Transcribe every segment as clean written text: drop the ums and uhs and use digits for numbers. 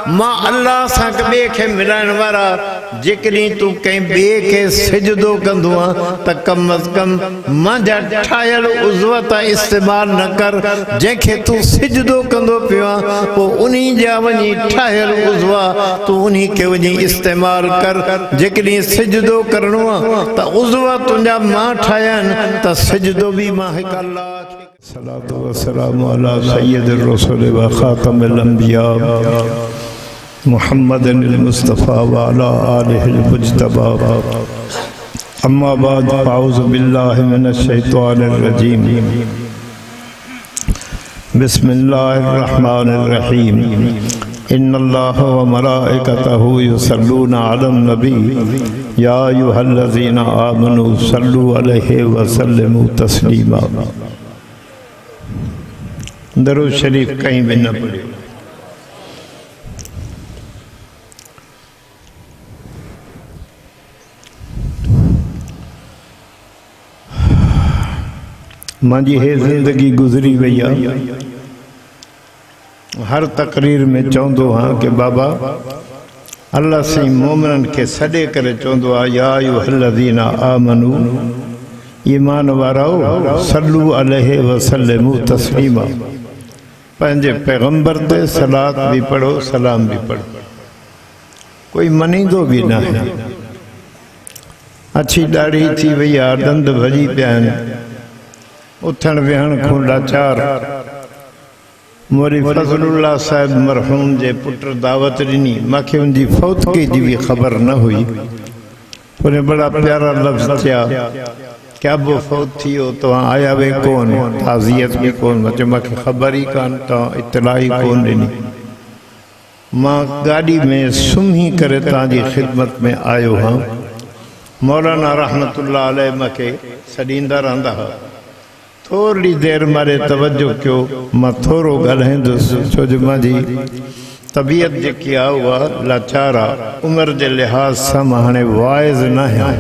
मां अल्लाह सां बे के मिलाइण वारा जेकॾहिं तू कहीं बे के सिजदो कंदो त कम अज कम मुंहिंजा ठाहियल उज़वत इस्तेमाल न कर जंहिंखे तू सिजदो कंदो पियो पोइ उन्ही जा वञी ठाहियल उज़वा तू उन्ही के वञी इस्तेमाल कर जेकॾहिं सिजदो करणो आहे त उज़वा तुंहिंजा मां ठाहिया आहिनि त सिजदो भी मां हिकु अल्लाह खे सलातो व सलाम अला सय्यदिर रसूल व खातमिल अंबिया मुहम्मदिन मुस्तफा व अला आलिहिल मुज्तबा अम्मा बाद अऊज़ु बिल्लाहि मिनश शैतानिर रजीम बिस्मिल्लाहिर रहमानिर रहीम इन्नल्लाह व मलाइकतहु युसल्लूना अलन नबी या अय्युहल्लज़ीना आमनू सल्लु अलैहि व सल्लिमू तस्लीमा। दरूद शरीफ कहीं भी न पढ़े। मांजी है जिंदगी गुजरी वही हर तकरीर में चौंदो हाँ कि बाबा अल्लाह से मोमिनन के सॾे करे चौंदो आ या अय्युहल्लज़ीना आमनू ईमान वाराओ सल्लु अलैहि व सल्लिमू तस्लीमा। पंहिंजे पैगंबर ते सलात भी पढ़ो सलाम भी पढ़ो। कोई मनींदो भी ना है। अच्छी दाढ़ी थी वही आ दंद भजी पिया आहिनि उथण वेहण खां लाचार। मोरी फज़लुल्लाह साहिब मरहूम जे पुट दावत ॾिनी मूंखे उनजी फौतगी जी भी ख़बर न हुई। उन्हें बड़ा प्यारा लफ्ज़ थिया क्या वो फौत थी हो तो आया वे कौन ताज़ियत भी कौन मचे मूंखे ख़बर ही कान तो इतला ही कौन ॾिनी। मां गाड़ी में सुम्ही करे तव्हांजी खिदमत में आयो हाँ। मौलाना रहमतुल्लाह अलैह मूंखे सॾींदा रहंदा हुआ। थोड़ी देर मारे तवज्जो कयो मां थोरो ॻाल्हाईंदुसि छो जो मुंहिंजी तबीयत जेकी आहे उहा लाचार आहे। उमिरि जे लिहाज़ सां मां हाणे वाइज़ न आहियां।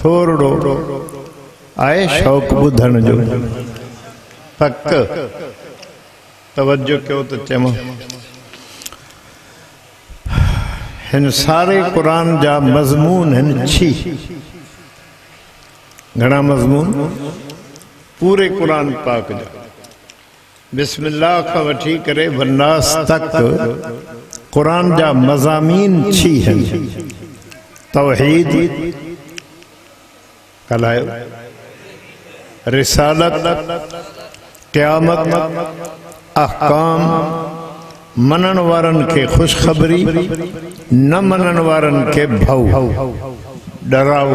थोरो आहे शौक़ ॿुधण जो पक तवज्जो कयो त चवां। हिन सारे कुरान जा मज़मून हिन छी घणा मज़मून पूरे कुरान पाक जा बिस्मिल्लाह खां वठी करे वन्नास तक कुरान जा मज़ामीन छी हैं। तौहीद कलायो रिसालत क़यामत अहकाम मनन वारन के खुशखबरी न मनन वारन के भव डराओ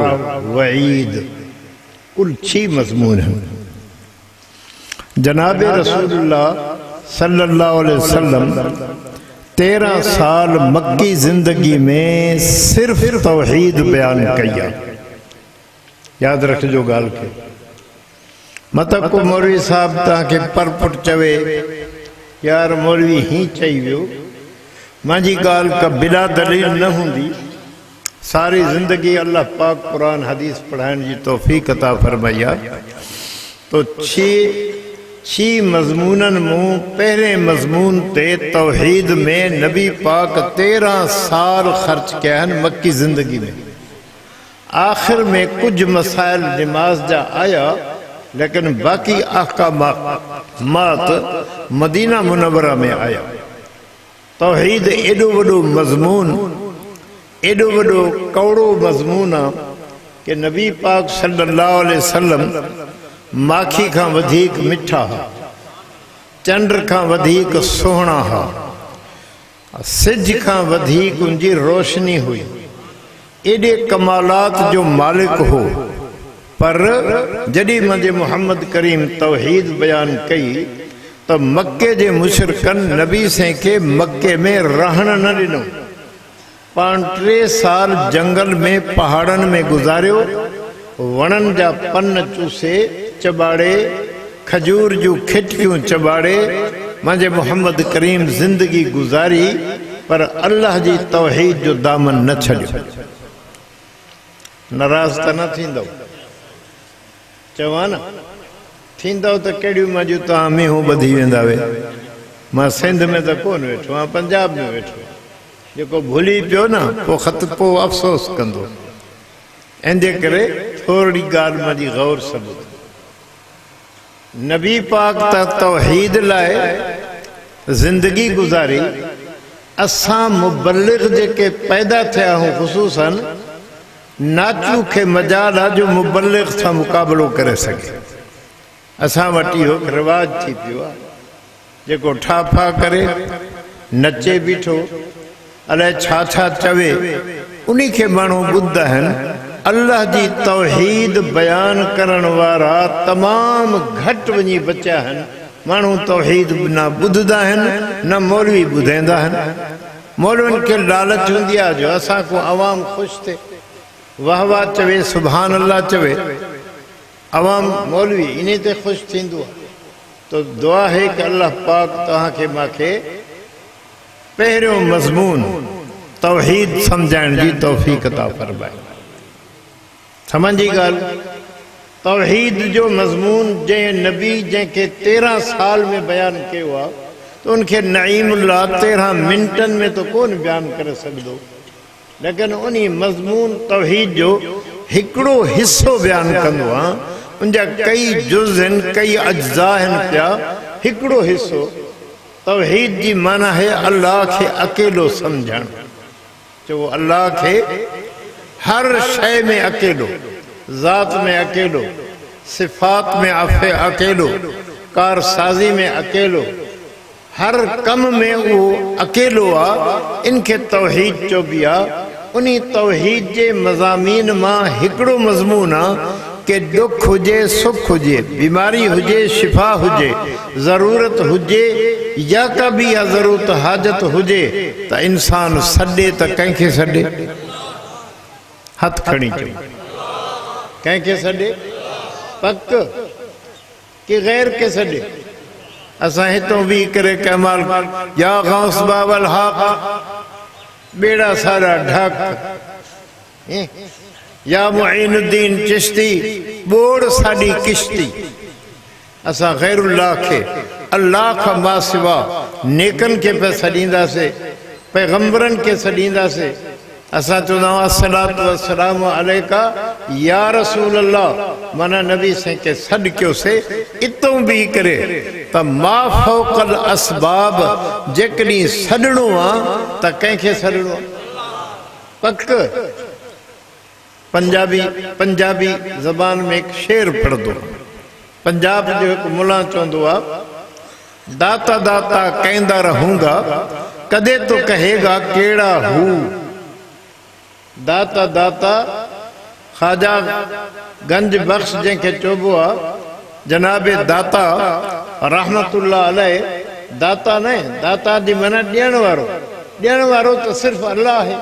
वईद कुल छी मज़मून है। जनाब रसूलुल्लाह सल्लल्लाहु अलैहि वसल्लम 13 साल मक्की जिंदगी में सिर्फ तौहीद बयान कया। याद रखजो गाल के मत को मौलवी साहब तव्हांखे परपुट चवे यार मौलवी ही चई वियो मुंहिंजी गाल का बिला दलील न हूंदी। सारी जिंदगी अल्लाह पाक कुरान हदीस पढ़ाइण जी तौफीक अता फरमाई आहे। तो छी मज़मूनन मूं पहले मज़मून ते तौहीद में नबी पाक 13 साल खर्च किया आहिनि मक्की जिंदगी में। आखिर में कुछ मसाइल नमाज जा आया लेकिन बाकी अहकामात मदीना मुनव्वरा में आया। तौहीद एडो वडो मज़मून एडो वडो कौड़ो मज़मून आहे कि नबी पाक सल्लल्लाहु अलैहि वसल्लम माखी खां वधीक मिठा हा, चंड खां वधीक सुहिणा हा, सिज खां वधीक उनजी रोशनी हुई। एडे कमालात जो मालिक हो। पर जॾहिं मुंहिंजे मोहम्मद करीम तौहीद बयान कई तो मक्के जे मुशरिकन नबी से के मक्के में रहण न ॾिनो। 3 साल जंगल में पहाड़न में गुजारियो। वणन जा पन चूसे चबाड़े खजूर जू खिटकियूं चबाड़े मुंहिंजे मोहम्मद करीम जिंदगी गुजारी पर अल्लाह जी तौहीद जो दामन न छॾियो। नाराज़ त न थींदो चवां न थींदो त कहिड़ियूं मजूं तव्हां मींहूं ॿधी वेंदा वे। मां सिंध में त कोन वेठो आहियां पंजाब में वेठो जेको भुली पियो न पोइ ख़त पोइ अफ़सोस कंदो। इंजे करे थोरी ॻाल्हि मां जी गौर सभु। नबी पाक त तौहीद लाइ ज़िंदगी गुज़ारी। असां मुबल्लिग़ जेके पैदा थिया आहियूं ख़ुसूसन नाचू खे मजाल आहे जो मुबल्लिग़ सां मुक़ाबिलो करे सघे। असां वटि इहो रिवाज थी पियो आहे जेको ठाफा करे नचे बीठो अलाए छा छा चवे उन खे माण्हू ॿुधंदा आहिनि। अल्लाह जी तौहीद बयान करण वारा तमामु घटि वञी बचिया आहिनि। माण्हू तौहीद न ॿुधंदा आहिनि न मौलवी ॿुधाईंदा आहिनि। मौलवियुनि खे लालच हूंदी आहे जो असां को अवाम ख़ुशि थिए, वाह वाह चवे, सुभान अल्लाह चवे, अवाम मौलवी इन ते ख़ुशि थींदो आहे। तो दुआ है कि अल्लाह पाक तव्हांखे मूंखे पहिरियों मज़मून तौहीद सम्झाइण जी तौफ़ीक़ अता फ़रमाए। समझी ॻाल्हि? तौहीद जो मज़मून जंहिं नबी जंहिंखे 13 साल में बयानु कयो आहे तो उनखे नईमुल्लाह 13 मिंटनि में तो कोन बयानु करे सघंदो, लेकिन उन मज़मून तौहीद जो हिकिड़ो हिस्सो बयानु कंदो आहे। उनजा कई जुज़ आहिनि, कई अज्ज़ा आहिनि पिया। हिकिड़ो हिस्सो तौहीद जी माना है अल्लाह खे अकेलो सम्झणु। जो अल्लाह खे हर शइ में अकेलो, ज़ात में अकेलो, सिफ़ात में अकेलो, कारसाज़ी में अकेलो, हर कम में वो अकेलो आहे। इनखे तौहीद चइबी आहे। उन तौहीद जे मज़ामीन मां हिकिड़ो मज़मून आहे कि दुख हुजे, सुख हुजे, बीमारी हुजे, शिफ़ा हुजे, ज़रूरत हुजे या का भी ज़रूरत हाजत हुजे त इंसान सॾे त कंहिंखे सॾे? हथ खणी चओ, कंहिंखे सॾे? पक कि गैर के सॾे? असां हितों भी करे कमाल या गौस बाबल हक बेड़ा सारा ढक या मुईनुद्दीन चिश्ती बोड़ साडी किश्ती। असां गैरुल्लाह खे अल्लाह खां मां सिवा नेकन के पे सॾींदासीं, पैगंबरन के सॾींदासीं। असां चवंदा आहियूं अस्सलातु वस्सलामु अलैका या रसूल अल्लाह, माना नबी से के सॾ कयोसीं। इतों भी करे त मा फौकल असबाब जेकॾहिं सॾणो आहे त कंहिंखे सॾणो आहे? पक। पंजाबी ज़बान में एक शेर पढ़दो। पंजाब जो एक मुला चवंदो आहे, दाता दाता कहंदा रहूंगा कदे तो कहेगा केड़ा हूँ। दाता दाता ख्वाजा गंज बख्श जंहिंखे चइबो आहे जनाबे दाता रहमतुल्लाह अलैह। दाता न, दाता जी माना ॾियण वारो। ॾियण वारो तो सिर्फ़ अल्लाह है।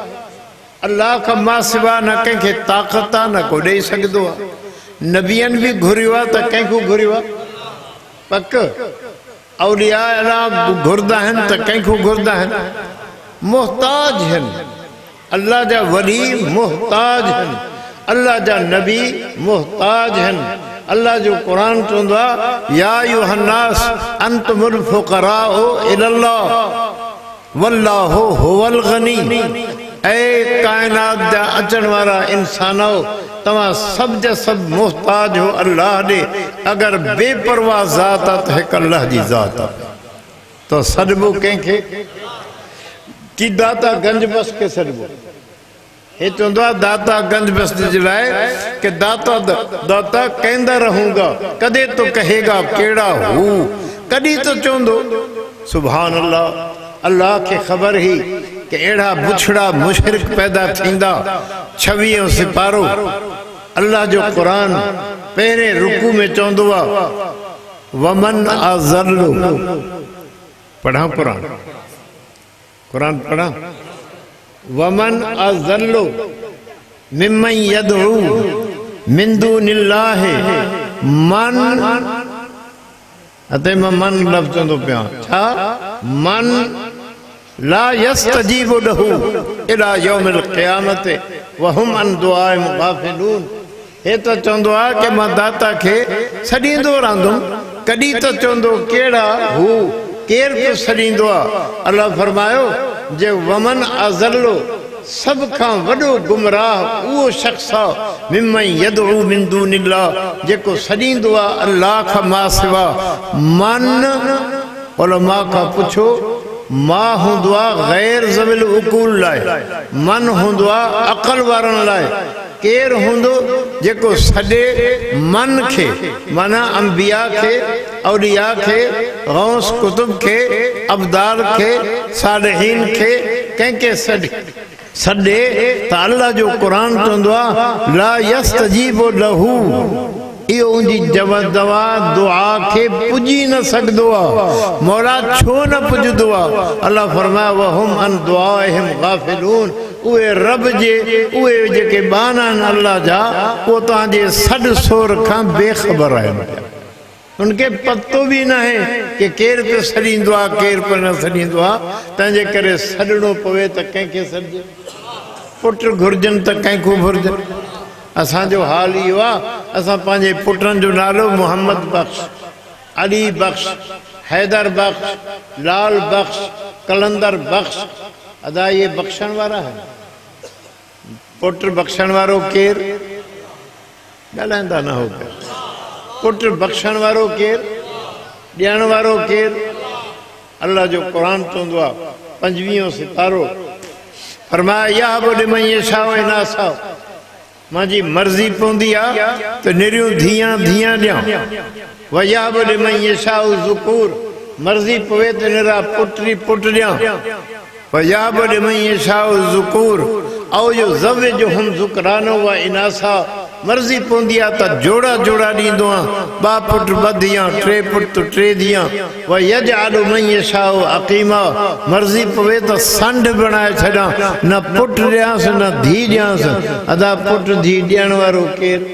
अल्लाह खां मां सिवा न कंहिंखे ताक़त आहे न को ॾेई सघंदो आहे। नबियनि बि घुरियो आहे त कंहिंखो घुरियो आहे? पक। औलिया अल्लाह घुरदा आहिनि त कंहिंखो घुरदा आहिनि? मुहताज आहिनि। अल्लाह जा वली मुहताज आहिनि, अल्लाह जा नबी मुहताज आहिनि। अल्लाह जो कुरान चवंदो आहे या अय्युहन्नास अंतुमुल फुक़राउ इलल्लाह वल्लाहु हुवल गनी। ऐ कायनात जा अचण वारा इंसानो, तव्हां सब जा सब मुहताज हो अल्लाह ॾे। अगर बेपरवाह ज़ात आहे त हिकु अल्लाह जी ज़ात आहे। तो सॾिबो कंहिंखे? कि दाता गंज बस के सॾिबो? हे चवंदो आहे दाता गंज बस जे लाइ कि दाता दाता कहंदा रहूंगा कदे तो कहेगा केड़ा हूँ। कॾहिं तो चवंदो सुभान अल्लाह। अल्लाह खे ख़बर ही कि अहिड़ा बुछड़ा मुशरिक पैदा थींदा। 26 सिपारो अल्लाह जो कुरान पहिरें रुकू में चवंदो आहे वमन अज़ल्लु। पढ़ा कुरान पढ़ा। वमन अज़ल्लु मिम्मन यदउ मिन दूनिल्लाहि मन। अते मां मन लफ़्ज़ चवंदो पिया छा? मन ला यस्तजीबु लहू इला यौमिल क़ियामत वहुम अन दुआए गाफ़िलून। हे तो चवंदो आहे कि मां दाता खे सॾींदो रहंदुमि। कॾहिं तो चवंदो केड़ा हू, केर तो सॾींदो आहे? अल्लाह फरमायो जे वमन अज़ल्लो सब खां वॾो गुमराह उहो शख़्स आहे मिमन यदउ मिन दूनिल्लाह जेको सॾींदो आहे अल्लाह खां मां सिवा। मन उलमा खां पुछो मां हूंदो आहे गैर ज़विल उकूल लाइ, मन हूंदो आहे अक़ल वारनि लाइ। केरु हूंदो जेको सॼे मन खे माना अंबिया खे औलिया खे गौस कुतुब खे अब्दाल खे सालिहीन खे कंहिंखे सॾे त अल्लाह जो क़ुरान चवंदो आहे ला यस्तजीबु लहू, इहो उनजी दवा दुआ खे पुॼी न सघंदो आहे। मौला छो न पुॼंदो आहे? अल्लाह फरमाया वहुम अन दुआहिम गाफिलून, उहे रब जे उहे जेके बाना आहिनि अल्लाह जा उहो तव्हांजे सॾ सोर खां बेख़बर आहिनि। उनखे पतो बि न आहे कि केरु पियो सॾींदो आहे केरु पियो न सॾींदो आहे। तंहिंजे करे सॾणो पवे त कंहिंखे सॾिजे, पुट घुरिजनि त कंहिंखो घुरिजनि। असांजो हाल इहो आहे, असां पंहिंजे पुटनि जो नालो मोहम्मद बख़्श, अली बख़्श, हैदर बख़्श, लाल बख़्श, कलंदर बख़्श, अदा इहे बख़्शण वारा आहिनि। पुट बख़्शण वारो केरु? ॻाल्हाईंदा न हो पिया। पुट बख़्शण वारो केरु? ॾियण वारो केरु? अल्लाह जो क़ुरान चवंदो आहे 25 सिपारो फरमाया या बोले मैं ये शाओ इनासा, मुंहिंजी मर्ज़ी पवंदी आहे त निरियूं धीअ ॾियां। वया बोले मैं ये शाओ ज़ुकूर, मर्ज़ी पवे त निरा पुट ॾियां। वया बोले मैं ये शाओ ज़ुकूर औ जो ज़वे जो हम ज़ुकरानो व इनासा, मर्ज़ी पवंदी आहे त जोड़ा जोड़ा ॾींदो आहियां, 2 पुट 2 धीअ, 3 पुट 3 धीअ। व यजअलु मन यशाउ अक़ीमा, मर्ज़ी पवे त संड बणाए छॾां, न पुट ॾियांसि न धीउ ॾियांसि। अदा पुट धीउ ॾियण वारो केरु?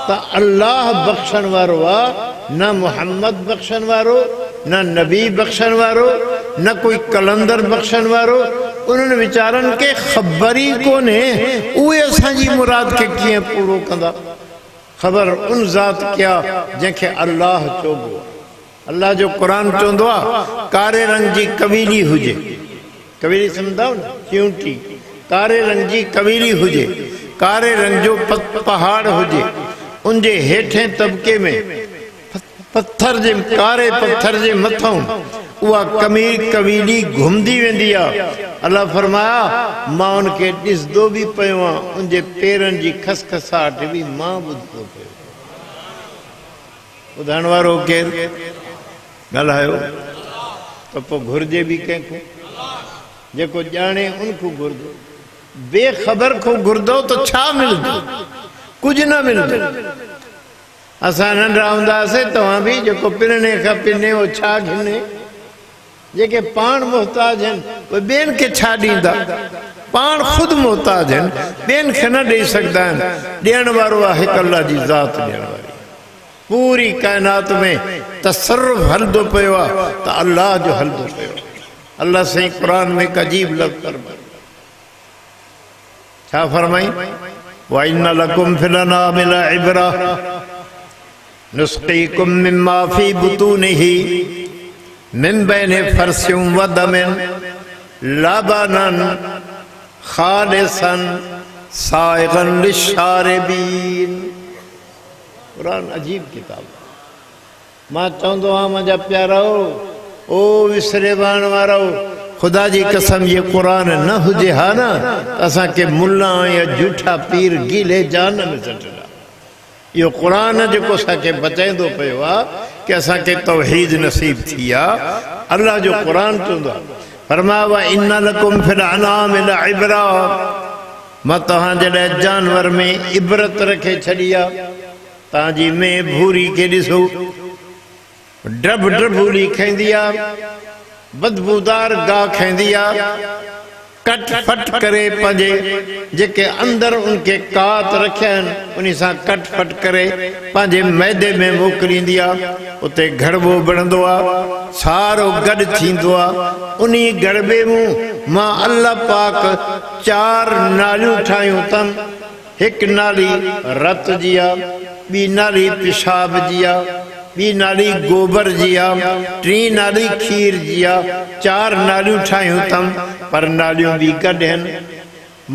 त अल्लाह बख़्शण वारो आहे, न मोहम्मद बख़्शण वारो, न नबी बख़्शण वारो, न कोई कलंदर बख़्शण वारो। उन्हनि वीचारनि खे ख़बर ई कोन्हे उहे असांजी मुराद खे कीअं पूरो कंदा। ख़बर उन ज़ात क्या जंहिंखे अल्लाह चइबो आहे। अल्लाह जो क़ुरान चवंदो आहे कारे रंग जी कबीली हुजे, कबीली सम्झंदा न, चिऊंटी, कारे रंग जी कबीली हुजे, कारे रंग जो पहाड़ हुजे, उनजे हेठें तबके में पत्थर जे कारे पत्थर जे मथां उहा कबीली घुमंदी वेंदी आहे। अल्लाह फरमाया मां उनखे ॾिसंदो बि पियो आहियां, उनजे पेरनि जी खसखसाहट बि मां ॿुधंदो पियो। ॿुधाइण वारो केरु? ॻाल्हायो त पोइ घुरिजे बि कंहिंखो? जेको ॼाणे उनखो घुरिजो, बेख़बर खो घुरंदो त छा मिलंदो? कुझु न मिलंदो। असां नंढा हूंदासीं तव्हां बि जेको पिने खां पिने उहो छा घिने? जेके पाण मोहताज आहिनि उहे ॿियनि खे छा ॾींदा? पाण ख़ुदि मोहताज आहिनि, ॿियनि खे न ॾेई सघंदा आहिनि। ॾियण वारो आहे हिकु अल्लाह जी ज़ात ॾियण वारी। पूरी काइनात में तसर्रुफ़ हलंदो पियो आहे त अल्लाह जो हलंदो पियो। अल्लाह साईं क़ुरान में हिकु अजीब लफ़्ज़ फरमायो, छा फरमाई? व इन्न लकुम फिल अनामि लइब्रा नुस्क़ीकुम मिम्मा फी बुतूनिही मिन बैनि फरसियुम व दमिन लबनन खालिसन साइगन लिशारिबीन। क़ुरान अजीब किताब। मां चवंदो आहियां मुंहिंजा प्यारो, ओ विसरे वहण वारो, ख़ुदा जी कसम ये क़ुरान न हुजे हा न असांखे मुल्ला या झूठा पीर गीले जान में सटंदा। इहो क़ुरान जेको असांखे बचाईंदो पियो आहे कि असांखे तौहीद नसीब थी आहे। अल्लाह जो क़ुरान चवंदो आहे फरमाया इन्न लकुम फिल अनामि लइब्रा, मां तव्हांजे लाइ जानवर में इबरत रखे छॾी आहे। तव्हांजी में भूरी खे ॾिसो, ड्रब ड्रबूली खाईंदी आहे, बदबूदार गाह खाईंदी आहे, कट फट करे पंहिंजे जेके अंदरि उनखे कात रखिया आहिनि उन सां कट फट करे पंहिंजे मैदे में मोकिलींदी आहे। उते गड़बो बणंदो आहे, सारो गॾु थींदो आहे। उन गड़बे मां अल्लाह पाक 4 नालियूं ठाहियूं अथनि। हिकु नाली रत जी आहे, ॿी नाली पेशाब जी आहे, बी नाली गोबर जी आ, 3 नाली खीर जी आ, 4 नालियूं ठाहियूं तम पर नालियूं भी कढन।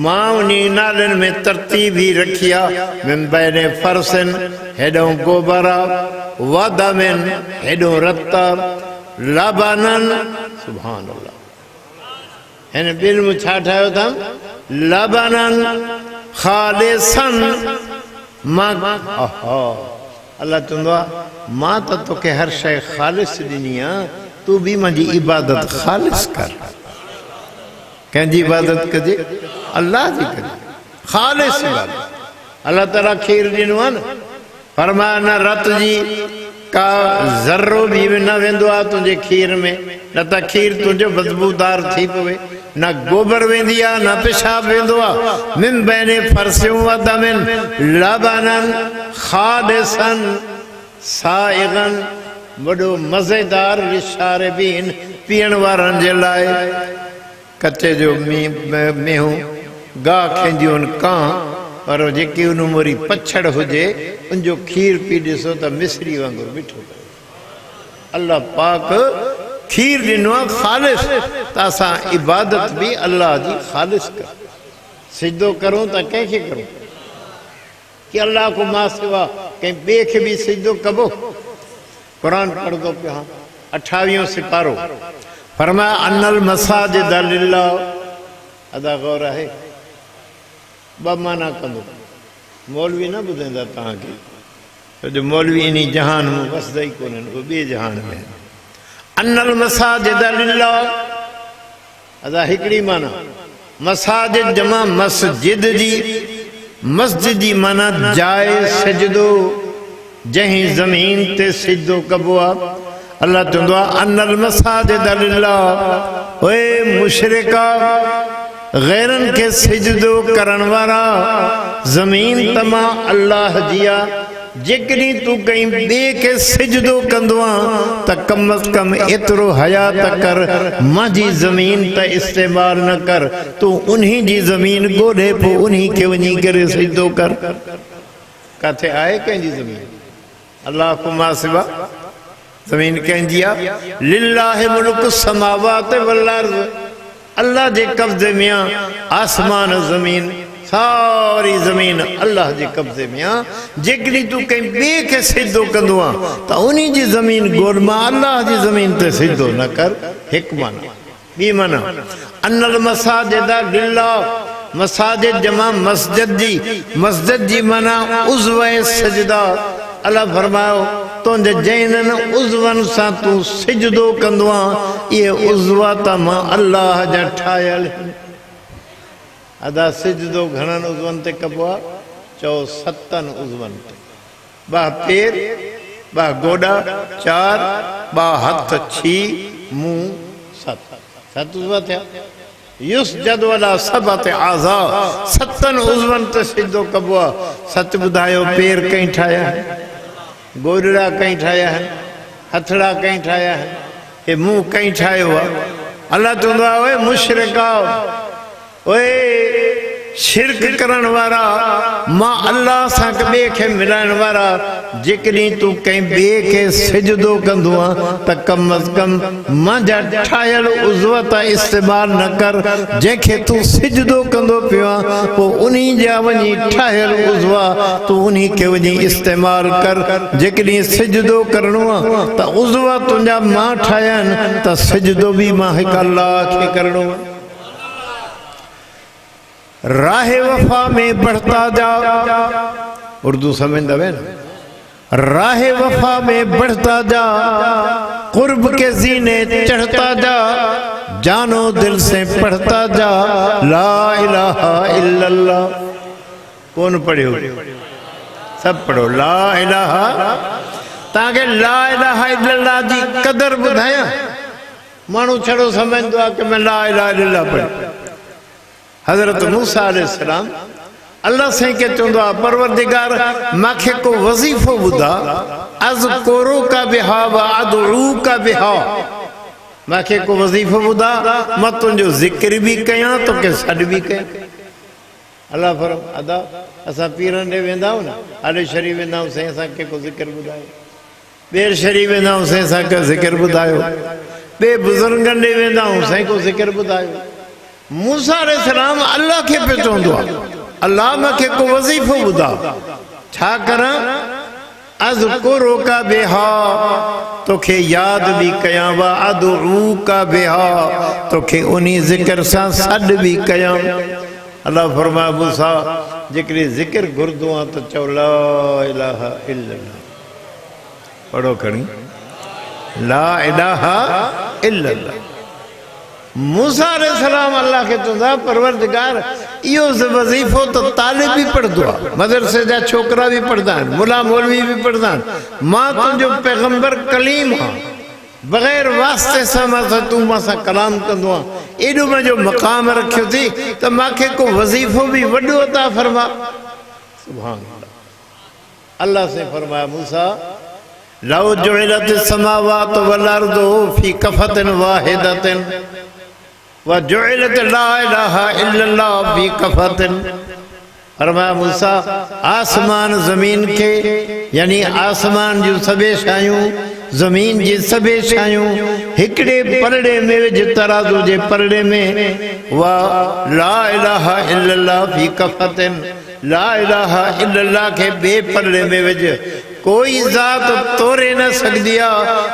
मां उन्हीं नालियुनि में तरतीब ही रखी आ, मिन बैने फरसन हेॾों गोबर आ, वादमिन हेॾों रत आ, लबनन सुभान अल्लाह हिन ॿिनि में छा ठाहियो अथम लबनन खालिसन मां अल्लाह चवंदो आहे मां त तोखे हर शइ ख़ालिस ॾिनी आहे, तू भी मुंहिंजी इबादत ख़ालिस कर। कंहिंजी इबादत कजे अल्लाह जी कजे ख़ालिस इबादत। अल्लाह ताला खीर ॾिनो आहे न, फरमाया न रत जी का ज़र्रो भी न वेंदो आहे तुंहिंजे खीर में, न त खीर तुंहिंजो बदबूदार थी पवे, न गोबर वेंदी आहे न पेशाब वेंदो आहे। मिन बैने फरसियूं वदमिन लबनन खालिसन साइगन वॾो मज़ेदार लिशारिबीन पीअण वारनि जे लाइ। कचे जो मेहूं गाह खाईंदियूं आहिनि कां, पर जेकी उन वरी पछड़ हुजे उनजो खीर पी ॾिसो त मिस्री वांगुरु मिठो। अल्लाह पाक खीर ॾिनो आहे ख़ालिस, त असां इबादत भी अल्लाह जी ख़ालिस कर। सिजदो करूं त कंहिंखे करूं कि अल्लाह को मां सिवा कंहिं ॿिए खे बि सिजदो कबो। क़ुरान पढ़ंदो पियो 28 सिपारो फरमाया अनल मसाजिद लिल्लाह। अदा गौर आहे ॿ माना कंदो, मौलवी न ॿुधाईंदा तव्हांखे, जो मौलवी इन जहान में वसदा ई कोन्हनि, उहे ॿिए जहान में आहिनि। अनल मसाजिद लिल्लाह अदा हिकिड़ी माना, मसाजिद जमा मस्जिद जी, मस्जिद जी माना जाए सजदो, जहीं ज़मीन ते सिजदो कबो आहे। अल्लाह चवंदो आहे अनल मसाजिद लिल्लाह, ओए मुशरिका गैरन के सिजदो करण वारा, ज़मीन तमा अल्लाह जी आ, जेकॾहिं तू कहीं ॿिए खे सिजदो कंदो आहे त कम अज़ कम एतिरो हया त कर, मुंहिंजी ज़मीन त इस्तेमाल न कर, तू उन्हीं जी ज़मीन ॻोल्हे पोइ उन्हीं खे वञी करे सिजदो कर। किथे आहे कंहिंजी ज़मीन? अल्लाह को मां सिवा ज़मीन कंहिंजी आहे? लिल्लाहि मुल्क समावात वल अर्ज़, अल्लाह जे कब्ज़े में आहे आसमान ज़मीन, सारी ज़मीन अल्लाह जे कब्ज़े में आहे। जेकॾहिं तू कंहिं ॿिए खे सिजदो कंदो आहे त उन्हीं जी ज़मीन ॻोल्ह, मां अल्लाह जी ज़मीन ते सिजदो न कर। हिकु माना। ॿी माना अनल मसाजिद लिल्लाह, मसाजिद जमा मस्जिद जी माना उज़्व सजदा। अल्लाह फरमायो तुंहिंजे जैननि उज़वनि सां तूं सिजदो कंदो आहे, इहे उज़व त मां अल्लाह जा ठाहियल। अदा सिजदो घणनि उज़वनि ते कबो आहे? चओ 7 उज़वनि ते। 2 पेर, 2 गोॾा, 4, 2 हथ, 6 मुंहुं, 7 उज़व थिया। युसजद वला सबत आज़ा, 7 उज़वनि ते सिजदो कबो आहे। सच ॿुधायो पेर कंहिं ठाहिया आहिनि? गोॾड़ा कंहिं ठाहिया आहिनि? हथड़ा कंहिं ठाहिया आहिनि? हे मुंहुं कंहिं ठाहियो आहे? अल्लाह चवंदो आहे ओए मुशरिका, ओए शिरक करण वारा, मां अल्लाह सां ॿिए खे मिलाइण वारा, जेकॾहिं तू कंहिं ॿिए खे सिजदो कंदो आहे त कम अज़ कम मुंहिंजा ठाहियल उज़व त इस्तेमाल न कर। जंहिंखे तू सिजदो कंदो पियो आहे पोइ उन्हीं जा वञी ठाहियल उज़व तू उन्हीं खे वञी इस्तेमाल कर। जेकॾहिं सिजदो करणो आहे त उज़व तुंहिंजा मां ठाहिया आहिनि, त सिजदो बि मां हिकु अल्लाह खे करणो आहे। राह वफा में बढ़ता जा, उर्दू समझंदा वे न, राह वफा में बढ़ता जा, कुर्ब के ज़ीने चढ़ता जा, जानो दिल से पढ़ता जा, ला इलाहा इल्लल्लाह। कौन पढ़ियो? सब पढ़ो ला इलाहा। ताके ला इलाहा इल्लल्लाह जी कदर ॿुधायां। माण्हू छड़ो समझंदो आहे कि मैं ला इलाहा इल्लल्लाह पढ़। हज़रत मूसा अलैहिस्सलाम अल्लाह साईं खे चवंदो आहे परवरदिगार मूंखे को वज़ीफ़ो ॿुधा, अज़कुरु का बिहा व अदउ का बिहा, मूंखे को वज़ीफ़ो ॿुधा, मां तुंहिंजो ज़िक्र बि कयां तोखे सॾ बि कयां। अल्लाह फरम अदा असां पीरनि ॾे वेंदा आहियूं न, आले शरीफ़ वेंदा आहियूं, साईं असांखे को ज़िक्र ॿुधायो। बेर शरीफ वेंदा हुसैन सां का ज़िक्र ॿुधायो, बे बुज़ुर्गनि ॾे वेंदा हुसैन को ज़िक्र ॿुधायो। मूसा अलैहिस्सलाम अल्लाह खे पियो चवंदो आहे, अल्लाह मूंखे को वज़ीफ़ो ॿुधा, छा करां? अज़कुरुका बिहा, तोखे याद भी कयां, वा अदऊका बिहा, तोखे उन्हीं ज़िक्र सां सॾ भी कयां। अल्लाह फरमाया मूसा जेकॾहिं ज़िक्र घुरदो आहे त चओ ला इलाहा इल्लल्लाह, पढ़ो खणी ला इलाहा इल्लल्लाह। मूसा अलैहिस्सलाम अल्लाह के चवंदा परवरदिगार इहो वज़ीफ़ो तो तालिब भी पढ़दो आहे, मदरसे जा छोकरा भी पढ़दा आहिनि, मुला मौलवी भी पढ़दा आहिनि, मां तुंहिंजो पैगंबर कलीम आहियां, बग़ैर वास्ते सां मां तूं मां सां कलाम कंदो आहियां, एॾो मुंहिंजो मक़ाम रखियो थी त मूंखे को वज़ीफ़ो भी वॾो अता फरमा। सुभान अल्लाह। अल्लाह से फरमाया मूसा लौ जुइलत समावात वल अर्दु फी कफ़तिन वाहिदतिन व जुइलत ला इलाहा इल्लल्लाह फी कफ़तिन। फरमाया मूसा आसमान ज़मीन के यानी आसमान जूं सभे शयूं, ज़मीन जी सभे शयूं हिकिड़े परड़े में विझ, तराज़ू जे परड़े में, वा ला इलाहा इल्लल्लाह फी कफ़तिन, ला इलाहा इल्लल्लाह के बे परड़े में विझ। कोई ज़ात तोड़े न सकदी आ,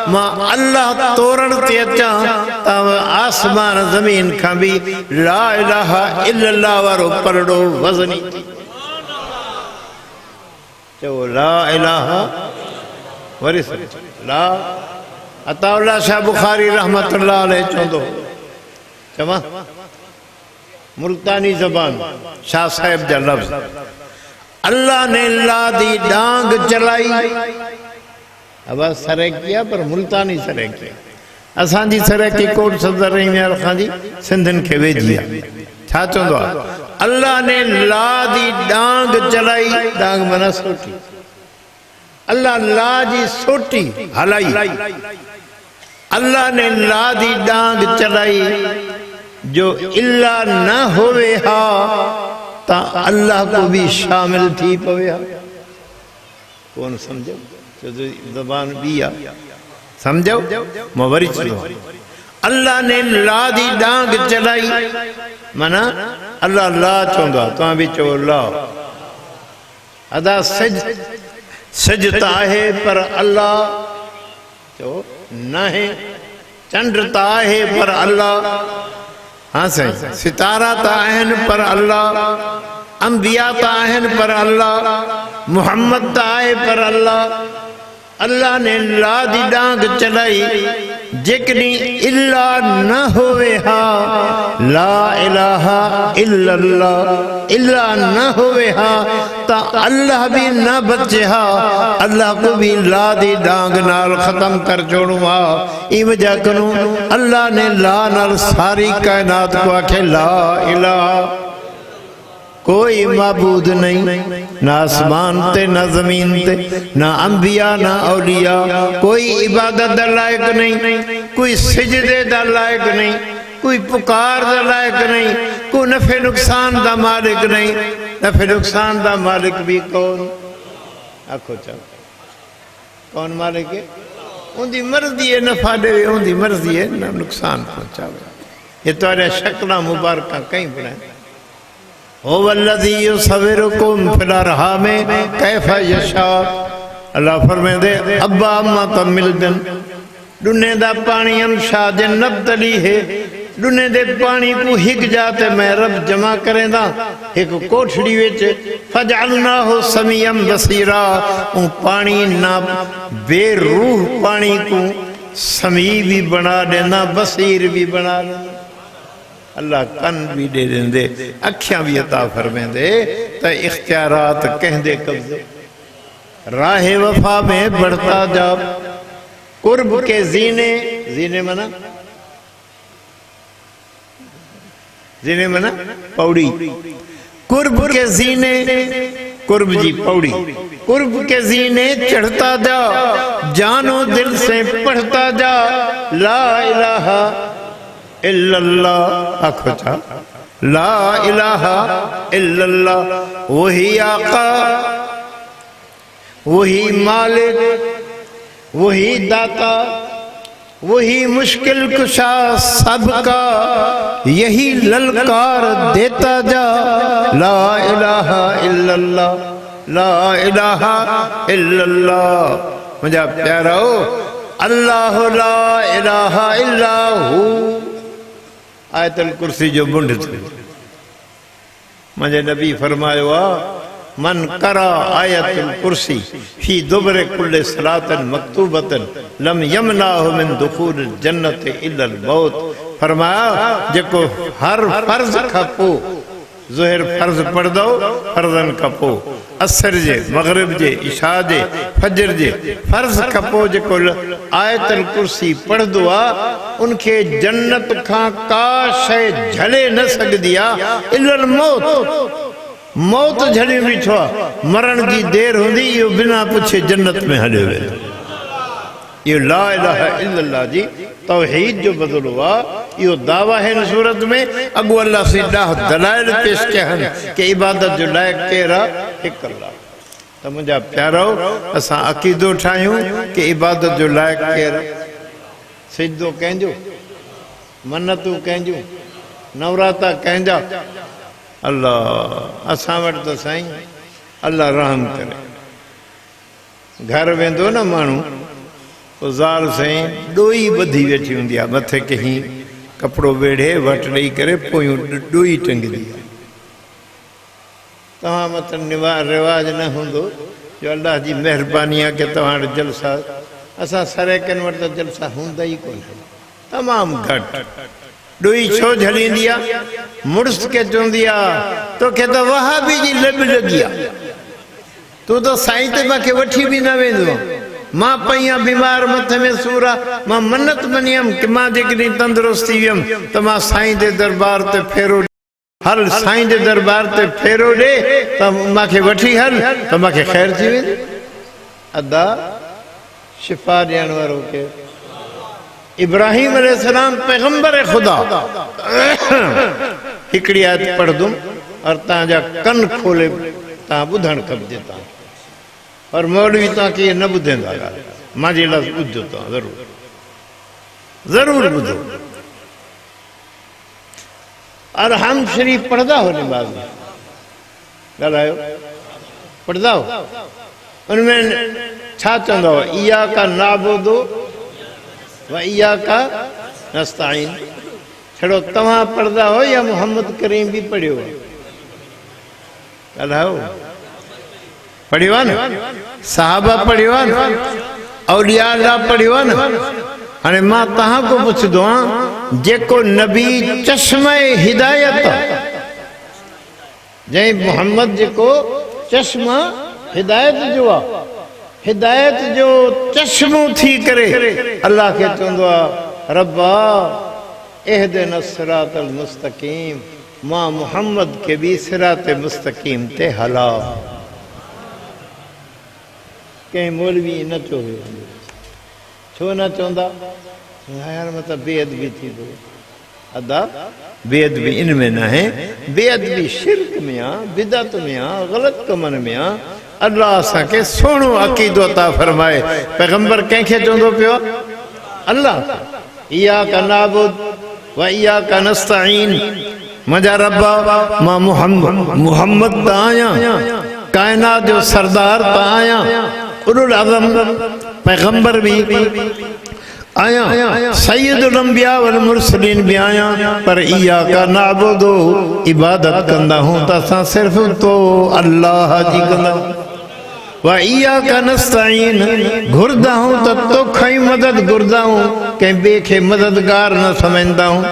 मां अल्लाह तोड़न ते अचां त आसमान ज़मीन खां भी ला इलाहा इल्लल्लाह वारो परड़ो वज़नी थी। चो ला इलाहा वरी ला। अताउल्लाह शाह बुखारी रहमतुल्लाह अलैह चवंदो, चवां मुल्तानी ज़बान शाह साहिब जा लफ्ज़, अल्लाह ने ला दी डांग चलाई, अब सरे किया पर मुल्तानी सरे किया, असांजी सरे की कोट सदर रही में खां जी सिंधन के वेझी आहे। छा चवंदो आहे? अल्लाह ने ला दी डांग चलाई, डांग माना सोटी, अल्लाह ला जी सोटी हलाई, अल्लाह ने ला दी डांग चलाई, जो इल्ला न होवे हा ता अल्लाह को भी शामिल थी पवे हा। कौन समझो? ज़बान भी आ, समझो? मैं वरी चलो, अल्लाह ने ला दी डांग चलाई माना अल्लाह ला चवंदो आहे, तव्हां भी चओ ला। अदा सजता है पर अल्लाह चो न है, चंड ता है पर अल्लाह, हाँ सही, सितारा ता आहिन पर अल्लाह, अंबिया ता आहिन पर अल्लाह, मुहम्मद ता आहे पर अल्लाह। अल्लाह ने ला दी डांग चलाई, जेकॾहिं इल्ला न होवे हा ला इलाहा इल्लल्लाह, इल्ला न होवे हा ता अल्लाह भी न बचे हा, अल्लाह को भी ला दी डांग नाल खत्म कर छोड़ू हा। ई वजह करूं अल्लाह ने ला नाल सारी कायनात को आखे ला इलाहा, कोई माबूद नहीं, ना आसमान ते ना जमीन ते, ना अंबिया ना औलिया, कोई इबादत दा लायक नहीं, कोई सिजदे दा लायक नहीं, कोई पुकार दा लायक नहीं, कोई नफे नुकसान दा मालिक नहीं। नफे नुकसान दा मालिक भी कौन? आखो चल कौन मालिक है? उनकी मर्जी है नफा दे, उनकी मर्जी है ना नुकसान पहुंचावे। ये तुम्हारे शक्ल मुबारक कहीं बनाए। ओ वल्लज़ी युसव्विरुकुम फिल अरहाम कैफ़ यशा। अल्लाह फरमांदे अब्बा अम्मा तो मिलदन, दुने दा पानी हम शाह जन्नत तली है, दुने दे पानी को हिक जाते मैं रब जमा करेंदा एक कोठड़ी विच, फजअलनाहु समीअम बसीरा, उ पानी ना बेरूह पानी को समी भी बना देना, बसीर भी बना देना। अल्लाह कन भी दे देंदे, अखियां भी अता फरमेंदे, तो इख्तियारात कहंदे कब्जे। राह वफा में बढ़ता जा, कुर्ब के जीने, जीने मना जीने मना पौड़ी, कुर्ब के जीने, कुर्ब जी पौड़ी, कुर्ब के जीने चढ़ता जा, जानो दिल से पढ़ता जा ला इलाहा इल्लल्लाह। आखो चा ला इलाहा इल्लल्लाह, वही आका, वही मालिक, वही दाता, वही मुश्किल कुशा सबका, यही ललकार देता जा। ला इलाहा इल्लल्लाह, ला इलाहा इल्लल्लाह। मुझा प्यारो, अल्लाह ला इलाहा इल्लाहु आयतुल कुर्सी जो बुंड थी। मुझे नबी फरमायो मन करा आयतुल कुर्सी फी दुबरे कुल्ले सलातन मकतूबतन लम यमनाहु मिन दुखूल जन्नत इल्लल मौत। फरमाया जेको हर फर्ज खपो ज़ोहर फर्ज पढ़ दो, फर्जन खपो असर जे, मगरिब जे, इशा जे, फजर जे फर्ज खपो जेको आयतुल कुर्सी पढ़ दो उनके जन्नत खां का शय झले न सकदी आ इल्लल मौत। मौत झली बीठो आहे, मरण की देर होंदी यो बिना पुछे जन्नत में हले वे। यो ला इलाहा इल्लल्लाह जी तौहीद जो बदल हुआ यो दावा है न सूरत में। अगु अल्लाह से ॾाह दलाइल पेश कयन कि इबादत जो लायक केरा हिक अल्लाह। तो मुझा प्यारो असा अकीदो ठायूं कि इबादत जो लायक केरा। सिजदो कंहिंजो, मन्नतू कंहिंजो, नवराता कंहिंजा, अल्लाह। असां वटि त साईं अल्लाह रहम करे। घर वेंदो न माण्हू तो ज़ाल साईं ॾोई ॿधी वेठी हूंदी आहे, मथे कहीं कपिड़ो वेढ़े वट ॾेई करे पोयूं ॾोई टंगदी आहे। तव्हां मतिलबु रिवाज न हूंदो जो अल्लाह जी महिरबानी आहे कि तव्हां वटि जलसा। असां सरेकनि वटि त जलसा हूंदा ई कोन, तमामु घटि। ॾोई छो झलींदी आहे? मुड़ुस खे चवंदी आहे तोखे त वहाबी जी लॿ लॻी आहे, तूं त साईं ते मूंखे वठी बि न वेंदो। मां पई आहियां बीमार, मथे में सूर आहे, मां मन्नत मञी हुयमि कि मां जेकॾहिं तंदुरुस्त थी वियुमि त मां साईं जे दरबार ते फेरो हल, साईं जे दरबार ते फेरो ॾे त मूंखे वठी हल त मूंखे ख़ैर थी वेंदी। अदा शिफ़ा ॾियण वारो केरु? इब्राहिम अलैहिस्सलाम पैगंबर खुदा। हिकिड़ी आयत पढ़दुमि और तव्हांजा कन खोले तव्हां ॿुधणु खपजे तव्हां, और मौलवी तव्हांखे इहे न ॿुधंदा ॻाल्हि, मुंहिंजे लाइ ॿुधो तव्हां ज़रूरु ज़रूरु ॿुधो। अरहम शरीफ़ पढ़ंदा हो निमाज़ में? ॻाल्हायो, पढ़ंदा हो? उनमें छा चवंदा हो? इया का नाबुदु व इया का नस्ताईन। छड़ो तव्हां पढ़ंदा हो या मोहम्मद करीम भी पढ़ियो? ॻाल्हायो, पढ़ियो आहे न? साहबा पढ़ियो आहे न? औलिया अल्लाह पढ़ियो आहे न? हाणे मां तव्हां को पुछंदो आहियां, जेको नबी चश्मे हिदायत, जंहिं मोहम्मद जेको चश्मा हिदायत जो आहे, हिदायत जो चश्मो थी करे अल्लाह के चवंदो आहे रब्बा इहदिना सिरातल मुस्तकीम, मां मोहम्मद के भी सिरात मुस्तकीम ते हला। कंहिं मौलवी न चयो, छो न चवंदा? यार मतलब बेअदबी थी थो। अदा बेअदबी इनमें न है, बेअदबी शिरक में आ, बिदत में आ, गलत कमन में आ। अल्लाह असांखे सोनो अकीदो अता फरमाए। पैगंबर कंहिंखे चवंदो पियो? अल्लाह, इया का नाबुद व इया का नस्ताईन। मुंहिंजा रब्बा मां मोहम्मद त आहियां, कायनात जो सरदार त आहियां, उलुल अज़म पैगंबर भी आया, सैयदुल अंबिया वल मुरसलीन भी आया, पर इया का नाबुदो इबादत कंदा हूं त असां सिर्फ तो अल्लाह जी कंदा हूं। व इया का नस्ताईन, घुरदा हूं त तोखां ई मदद घुरदा हूं, कंहिं ॿिए खे मददगार न समझंदा हूं।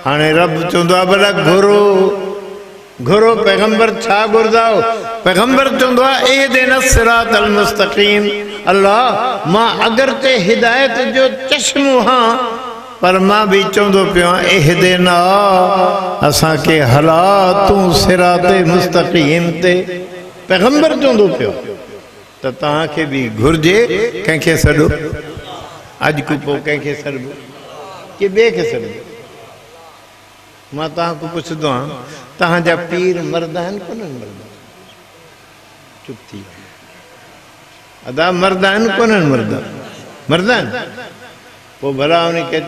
हाणे रब चवंदो आहे भला घुरो घुरो। पैगंबर छा घुरदा हो? पैगंबर चवंदो आहे इहदिना सिरातल मुस्तकीम। अल्लाह मां अगर ते हिदायत जो चश्मो हां, पर मां भी चवंदो पियो इहदिना असांखे हला तूं सिराते मुस्तकीम ते। पैगंबर चवंदो पियो त तव्हांखे भी घुर्जे कंहिंखे सॾो। अॼु को पोइ कंहिंखे सॾबो कि ॿिए खे सॾबो? मां तव्हांखो पुछंदो आहियां, तव्हांजा पीर मर्द आहिनि कोन्हनि? मर्द चुप थी अदा मर्द आहिनि कोन्हनि? मर्द मरदा वो भला उनके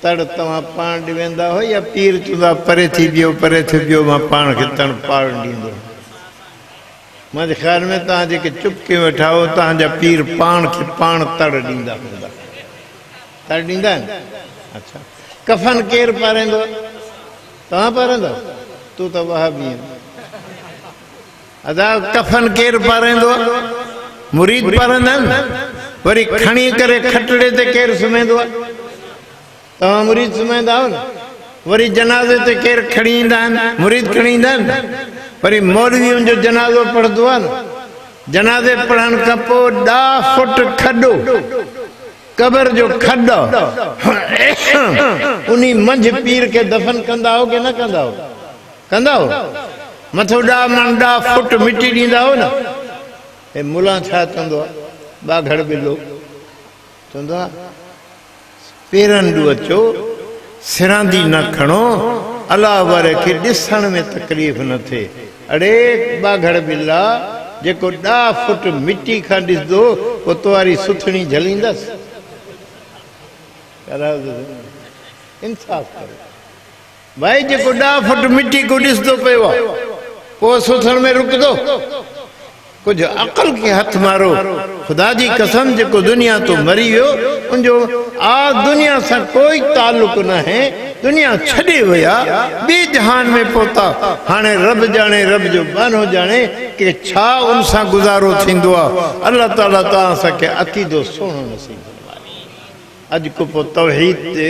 तड़ तव्हां पाण ॾी वेंदा हो या पीर चवंदा परे थी बियो मां पाण खे तड़ पाण ॾींदो। मुंहिंजे ख़्याल में तव्हां जेके चुपके वेठा हो तव्हांजा पीर पाण खे पाण तड़ ॾींदा हूंदा। तड़ ॾींदा आहिनि। अच्छा कफन केरु पाराईंदो? तव्हां पाराईंदो? तूं त वहाबी आहीं। अदा कफन केरु पाराईंदो? मुरीद पाराईंदा आहिनि। वरी खणी करे खटड़े ते केरु सुम्हंदो आहे? तव्हां मुरीद सुम्हंदा आहियो न। वरी जनाज़े ते केरु खणी ईंदा आहिनि? मुरीद खणी ईंदा आहिनि। वरी मौलवियुनि जो जनाज़ो पढ़ंदो आहे न। जनाज़े पढ़ण खां पोइ 10 फुट खॾो कबर जो खॾो उन मंझि पीर खे दफ़न कंदा हो कि न कंदा हो? कंदा हो। मथो 10 फुट मिटी ॾींदा हो न। हे मुला छा चवंदो आहे? बाघड़ बिलो चवंदो आहे पेरनि ॾू अचो सिरांदी न खणो अलाह वारे खे ॾिसण में तकलीफ़ न थिए। अड़े बाघड़ बिला जेको 10 फुट मिटी खां ॾिसंदो पोइ तुंहिंजी सुथणी झलींदसि। इंसाफ़ करो भाई। जेको 10 फुट मिटी को ॾिसंदो पियो आहे पोइ सुथण में रुकंदो? कुछ अकल के हथ मारो। खुदा जी कसम जेको दुनिया तो मरी वियो उनजो आ दुनिया से कोई ताल्लुक न है। दुनिया छड़े वया बे जहान में पोता। हाने रब जाने रब जो बानो जाने कि छा उन सा गुजारो थिंदो आ। अल्लाह ताला तव्हां सां अकीदो सोनो नसीब फरमाए। अज को पो तौहीद ते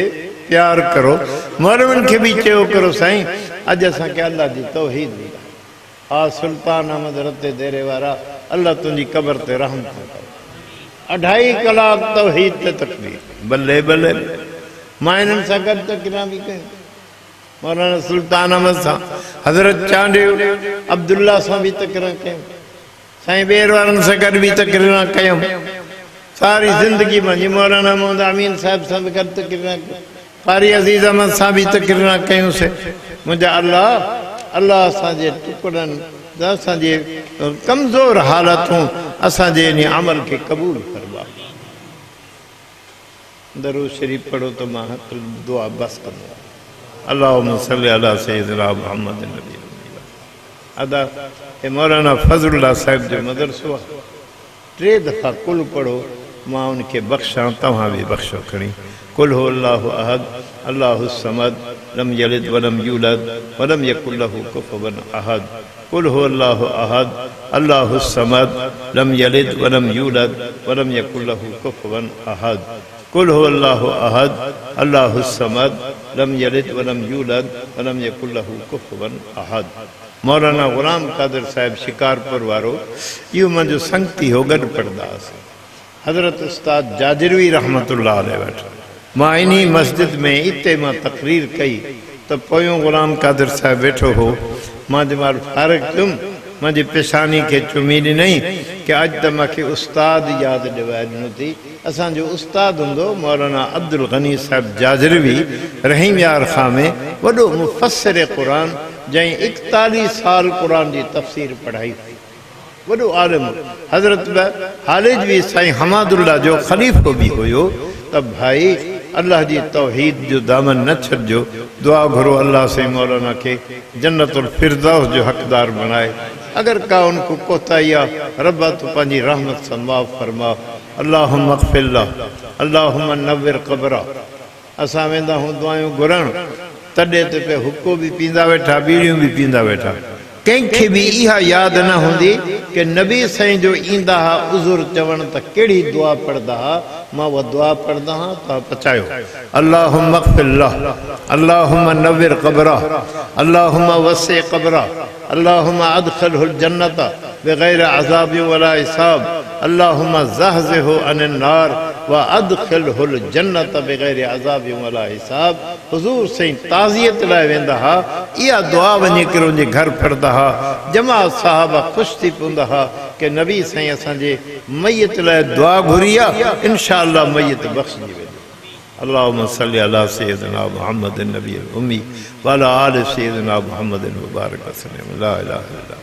प्यार करो। मौलवियुनि खे भी चयो करो साईं अज असां के अल्लाह जी तौहीद दी। आ सुल्तान अहमद रते देरे वारा अल्लाह तुझी कबर ते रहम करे। 2.5 कलाक तौहीद ते तकबीर। बल्ले बल्ले मां इन्हनि सां गॾु तकरीरां बि कयूं। मौलाना सुल्तान अहमद सां हज़रत चांडियो अब्दुल्ला सां बि तकरीरां कयूं। साईं ॿेर वारनि सां गॾु बि तकरीरां कयूं। सारी ज़िंदगी मुंहिंजी मौलाना मोहम्मद अमीन साहिब सां बि गॾु तकरीरां कयूं। कारी अज़ीज़ अहमद सां बि तकरीरां कयूंसीं। मुंहिंजा अल्लाह असांजे टुकड़नि असांजे कमज़ोर हालतूं असांजे इन अमल खे क़बूल फरमा। दरूद शरीफ पढ़ो तो मां दुआ बस कंदो। अल्लाहुम्मा सल्ली अला सय्यिदिना मुहम्मद नबी अदा ए मौलाना फजलुल्लाह साहिब जो मदरसो 3 दफ़ा कुल पढ़ो मां उनके बख्शा तव्हां भी बख्शो खणी। कुल हो अल्लाहु अहद अल्लाहु समद लम यलिद वलम यूलद वलम यकुल लहु कुफुवन अहद। कुल हो अल्लाहु अहद अल्लाहु समद लम यलिद वलम यूलद वलम यकुल लहु कुफुवन अहद। कुल हो अल्लाहु अहद अल्लाहु समद लम यलिद वलम यूलद वलम यकुल लहु कुफुवन अहद। मौलाना गुलाम कादिर साहिब शिकारपुर वारो इहो मुंहिंजो संगती हो गॾु पढ़ंदा हुआसीं। हज़रत उस्ताद जाजिरवी रहमतुल्लाह अलैह वटि मां इन्ही मस्जिद में इते मां तकरीर कई तो पोयों गुलाम कादिर साहिब वेठो हो। मां जमाल फारिग थियुमि मुंहिंजी पेशानी खे चुमी ॾिनई कि अॼु त मूंखे उस्ताद यादि ॾिवाए ॾिनो थी। असांजो उस्ताद हूंदो मौलाना अब्दुल गनी साहिब जाजिरवी रहीम यार खां में वॾो मुफ़स्सिर क़ुरान जंहिं 41 साल क़ुरान जी तफ़सीर पढ़ाई। वॾो आलिम हज़रत हालिज भी साईं हमादुल्ला जो ख़लीफ़ो भी हुयो। त भाई अल्लाह जी तौहीद जो दामन न छॾिजो। दुआ घुरो अल्लाह से मौलाना के जन्नतुल फिरदौस जो हक़दार बनाए। अगर का उनको कोताही आहे रब्बा तू पंहिंजी रहमत सां माफ़ फरमा। अल्लाहुम्मा अग़फिर लह अल्लाहुम्मा नव्विर क़ब्रा। असां वेंदा हूं दुआयूं घुरण तॾहिं त पे हुको भी पींदा वेठा बीड़ियूं भी पींदा वेठा। कंहिंखे भी इहा याद न हुंदी कि नबी साईं जो ईंदा हा उज़ुर चवण त कहिड़ी दुआ पढ़दा हा। मां वो दुआ पढ़दा हा त पचायो। अल्लाहुम्मा अग़फिर लह अल्लाहुम्मा नव्विर क़ब्रा अल्लाहुम्मा वस्सि क़ब्रा अल्लाहुम्मा अदखिलहुल जन्नत बग़ैर अज़ाब वला हिसाब अल्लाहुम्मा ज़हज़िहु अनिन नार व अदखिलहुल जन्नत बग़ैर अज़ाब वला हिसाब। हुज़ूर साईं ताज़ियत लाइ वेंदा हा इहा दुआ वञी करे उनजे घर पढ़दा हा। जमात साहबा ख़ुशि थी पवंदा हा कि नबी साईं असांजे मैयत लाइ दुआ घुरी आहे इंशाअल्लाह मैयत बख़्शजी वेंदी। अल्लाहुम्मा सल्ली अला सय्यिदिना मुहम्मद नबी उम्मी व अला आलि सय्यिदिना मुहम्मद मुबारक वसल्लम। ला इलाहा इल्लल्लाह।